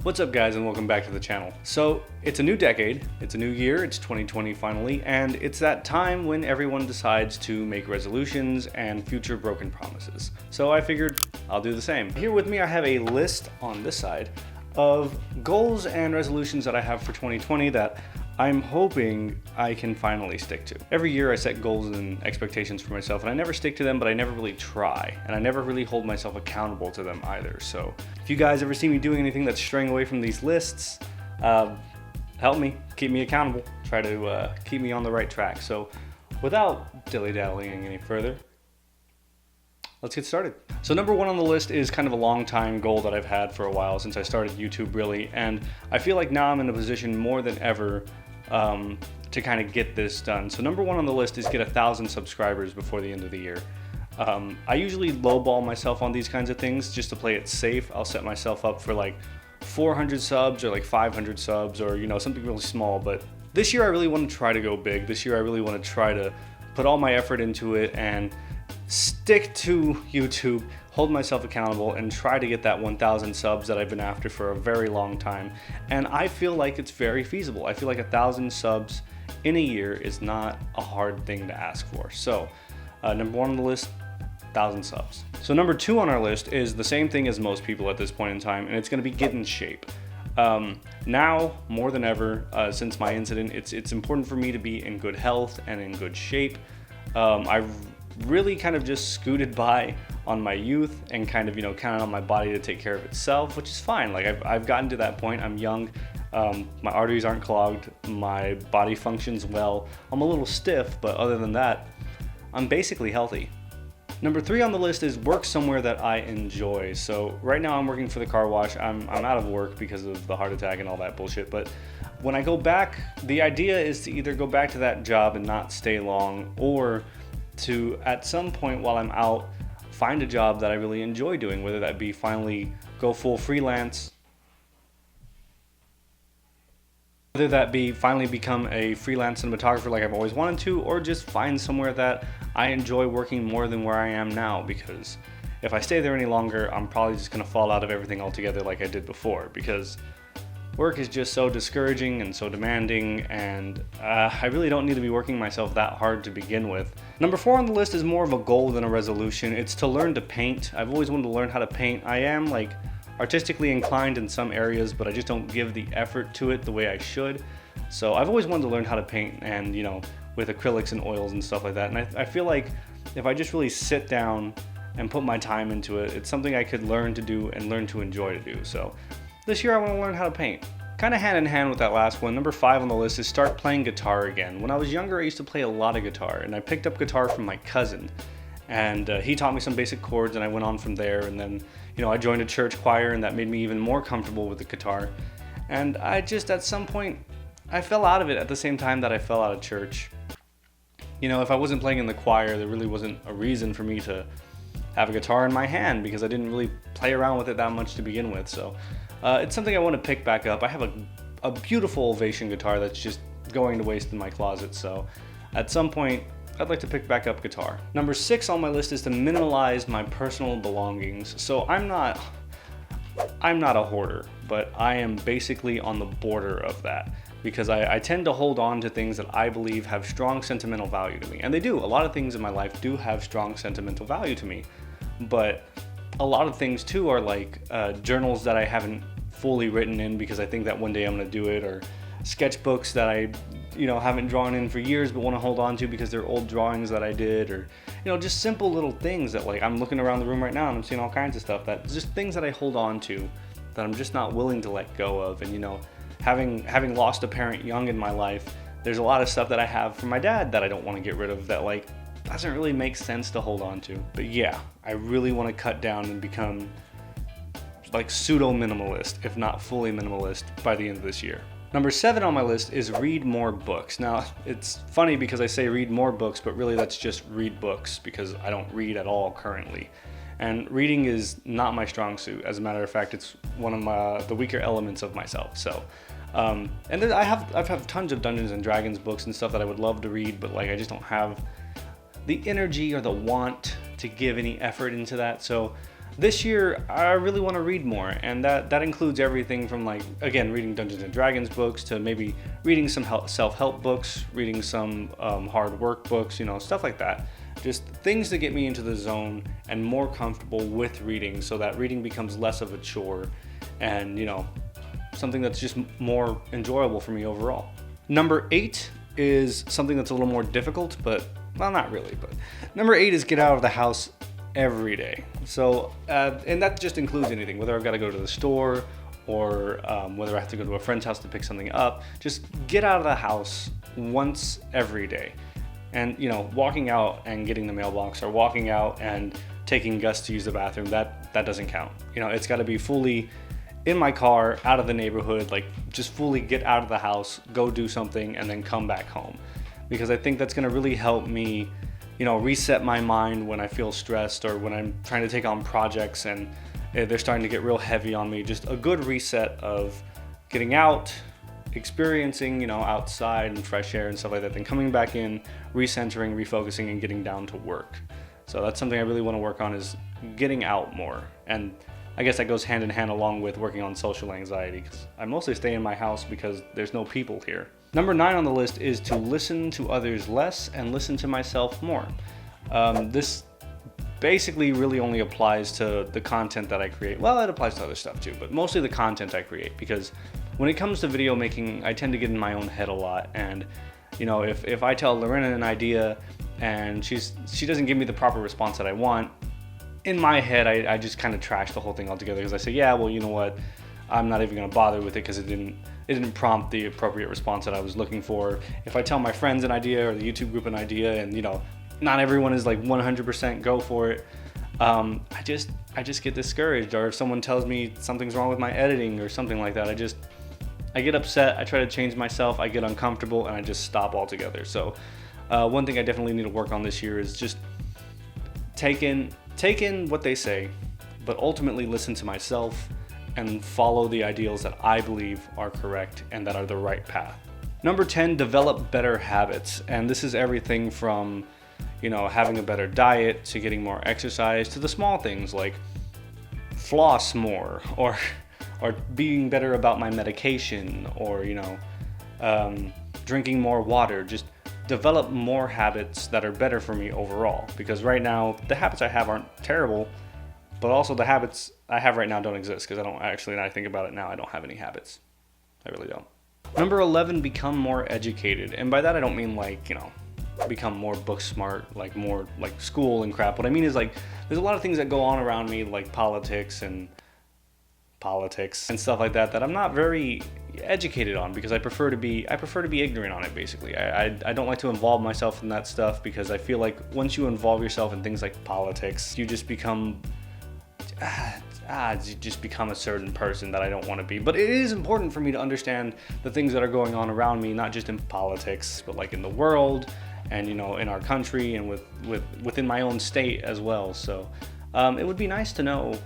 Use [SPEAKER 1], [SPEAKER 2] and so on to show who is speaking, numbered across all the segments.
[SPEAKER 1] What's up guys and welcome back to the channel. So it's a new decade, it's a new year, it's 2020 finally, and it's that time when everyone decides to make resolutions and future broken promises. So I figured I'll do the same. Here with me I have a list on this side of goals and resolutions that I have for 2020 that I'm hoping I can finally stick to. Every year I set goals and expectations for myself and I never stick to them, but I never really try. And I never really hold myself accountable to them either. So if you guys ever see me doing anything that's straying away from these lists, help me, keep me accountable, try to keep me on the right track. So without dilly-dallying any further, let's get started. So number one on the list is kind of a long time goal that I've had for a while since I started YouTube really, and I feel like now I'm in a position more than ever to kind of get this done. So number one on the list is get 1,000 subscribers before the end of the year. I usually lowball myself on these kinds of things just to play it safe. I'll set myself up for like 400 subs or like 500 subs or something really small, but this year I really want to try to go big. This year I really want to try to put all my effort into it and stick to YouTube, hold myself accountable, and try to get that 1,000 subs that I've been after for a very long time. And I feel like it's very feasible. I feel like 1,000 subs in a year is not a hard thing to ask for. So number one on the list, 1,000 subs. So number two on our list is the same thing as most people at this point in time, and it's going to be get in shape. Now more than ever, since my incident, it's important for me to be in good health and in good shape. I've really kind of just scooted by on my youth and kind of counted on my body to take care of itself, which is fine. Like I've gotten to that point. I'm young, my arteries aren't clogged, my body functions well. I'm a little stiff, but other than that, I'm basically healthy. Number three on the list is work somewhere that I enjoy. So right now I'm working for the car wash. I'm out of work because of the heart attack and all that bullshit, but when I go back, the idea is to either go back to that job and not stay long, or to, at some point while I'm out, find a job that I really enjoy doing, whether that be finally go full freelance, whether that be finally become a freelance cinematographer like I've always wanted to, or just find somewhere that I enjoy working more than where I am now, because if I stay there any longer, I'm probably just going to fall out of everything altogether like I did before, because work is just so discouraging and so demanding, and I really don't need to be working myself that hard to begin with. Number four on the list is more of a goal than a resolution. It's to learn to paint. I've always wanted to learn how to paint. I am like artistically inclined in some areas, but I just don't give the effort to it the way I should. So I've always wanted to learn how to paint, and with acrylics and oils and stuff like that. And I feel like if I just really sit down and put my time into it, it's something I could learn to do and learn to enjoy to do. So this year I want to learn how to paint. Kind of hand in hand with that last one, number five on the list is start playing guitar again. When I was younger, I used to play a lot of guitar, and I picked up guitar from my cousin, and he taught me some basic chords, and I went on from there. And then I joined a church choir, and that made me even more comfortable with the guitar. And I just, at some point, I fell out of it at the same time that I fell out of church. If I wasn't playing in the choir, there really wasn't a reason for me to have a guitar in my hand, because I didn't really play around with it that much to begin with. So it's something I want to pick back up. I have a beautiful Ovation guitar that's just going to waste in my closet, so at some point I'd like to pick back up guitar. Number six on my list is to minimalize my personal belongings. So I'm not a hoarder, but I am basically on the border of that, because I tend to hold on to things that I believe have strong sentimental value to me, and they do. A lot of things in my life do have strong sentimental value to me, but a lot of things too are like journals that I haven't fully written in because I think that one day I'm going to do it, or sketchbooks that I haven't drawn in for years but want to hold on to because they're old drawings that I did, or just simple little things that, like, I'm looking around the room right now and I'm seeing all kinds of stuff that just things that I hold on to that I'm just not willing to let go of. And having lost a parent young in my life, there's a lot of stuff that I have from my dad that I don't want to get rid of, that like doesn't really make sense to hold on to. But yeah, I really want to cut down and become like pseudo minimalist, if not fully minimalist, by the end of this year. Number seven on my list is read more books. Now, it's funny because I say read more books, but really that's just read books, because I don't read at all currently. And reading is not my strong suit. As a matter of fact, it's one of the weaker elements of myself. So, and then I've had tons of Dungeons and Dragons books and stuff that I would love to read, but like I just don't have the energy or the want to give any effort into that. So This year, I really want to read more, and that includes everything from, like, again, reading Dungeons and Dragons books to maybe reading some self-help books, reading some hard work books, you know, stuff like that. Just things to get me into the zone and more comfortable with reading, so that reading becomes less of a chore and, you know, something that's just more enjoyable for me overall. Number 8 is something that's a little more difficult, but, well, not really, but number 8 is get out of the house every day. So, and that just includes anything, whether I've got to go to the store or whether I have to go to a friend's house to pick something up. Just get out of the house once every day. And, you know, walking out and getting the mailbox, or walking out and taking Gus to use the bathroom, that doesn't count. You know, it's got to be fully in my car, out of the neighborhood, like just fully get out of the house, go do something, and then come back home. Because I think that's going to really help me, you know, reset my mind when I feel stressed or when I'm trying to take on projects and they're starting to get real heavy on me. Just a good reset of getting out, experiencing, you know, outside and fresh air and stuff like that, then coming back in, recentering, refocusing, and getting down to work. So that's something I really want to work on, is getting out more. And I guess that goes hand in hand along with working on social anxiety, because I mostly stay in my house because there's no people here. Number 9 on the list is to listen to others less and listen to myself more. This basically really only applies to the content that I create. Well, it applies to other stuff too, but mostly the content I create, because when it comes to video making, I tend to get in my own head a lot. And, you know, if I tell Lorena an idea and she doesn't give me the proper response that I want, in my head, I just kind of trash the whole thing altogether, because I say, yeah, well, you know what, I'm not even going to bother with it because it didn't prompt the appropriate response that I was looking for. If I tell my friends an idea or the YouTube group an idea, and, you know, not everyone is like 100% go for it, I just get discouraged. Or if someone tells me something's wrong with my editing or something like that, I get upset, I try to change myself, I get uncomfortable, and I just stop altogether. So one thing I definitely need to work on this year is just take in what they say, but ultimately listen to myself and follow the ideals that I believe are correct and that are the right path. Number 10, develop better habits. And this is everything from, you know, having a better diet to getting more exercise, to the small things like floss more, or being better about my medication, or, you know, drinking more water. Just develop more habits that are better for me overall, because right now the habits I have aren't terrible, but also the habits I have right now don't exist, because now I think about it now, I don't have any habits. I really don't. Number 11, become more educated. And by that I don't mean like, you know, become more book smart, like more like school and crap. What I mean is, like, there's a lot of things that go on around me, like politics and stuff like that I'm not very educated on, because I prefer to be ignorant on it, basically. I don't like to involve myself in that stuff, because I feel like once you involve yourself in things like politics, you just become a certain person that I don't want to be. But it is important for me to understand the things that are going on around me, not just in politics, but like in the world, and, you know, in our country, and within my own state as well. So it would be nice to know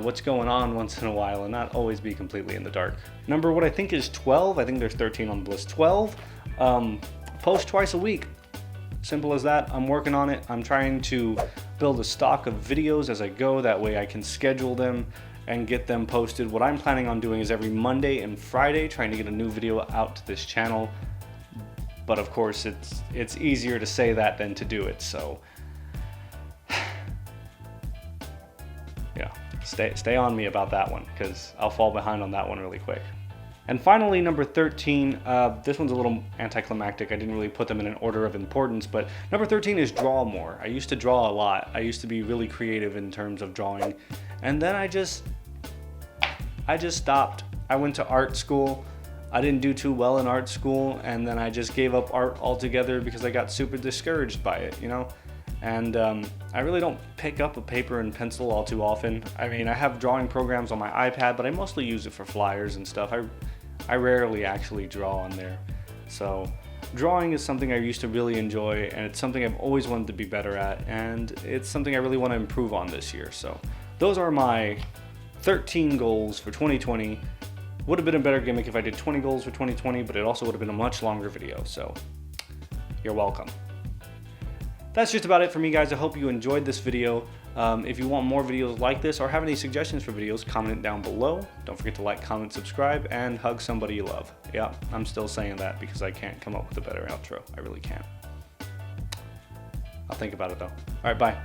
[SPEAKER 1] what's going on once in a while and not always be completely in the dark. Number, what I think is 12, I think there's 13 on the list. 12, post twice a week. Simple as that. I'm working on it. I'm trying to build a stock of videos as I go. That way I can schedule them and get them posted. What I'm planning on doing is every Monday and Friday trying to get a new video out to this channel. But of course, it's easier to say that than to do it. So yeah, stay on me about that one, because I'll fall behind on that one really quick. And finally, number 13, this one's a little anticlimactic. I didn't really put them in an order of importance, but number 13 is draw more. I used to draw a lot. I used to be really creative in terms of drawing, and then I just stopped. I went to art school. I didn't do too well in art school, and then I just gave up art altogether because I got super discouraged by it, you know? And I really don't pick up a paper and pencil all too often. I mean, I have drawing programs on my iPad, but I mostly use it for flyers and stuff. I rarely actually draw on there. So drawing is something I used to really enjoy, and it's something I've always wanted to be better at, and it's something I really want to improve on this year. So those are my 13 goals for 2020. Would have been a better gimmick if I did 20 goals for 2020, but it also would have been a much longer video, so you're welcome. That's just about it for me, guys. I hope you enjoyed this video. If you want more videos like this or have any suggestions for videos, comment it down below. Don't forget to like, comment, subscribe, and hug somebody you love. Yeah, I'm still saying that because I can't come up with a better outro. I really can't. I'll think about it though. All right, bye.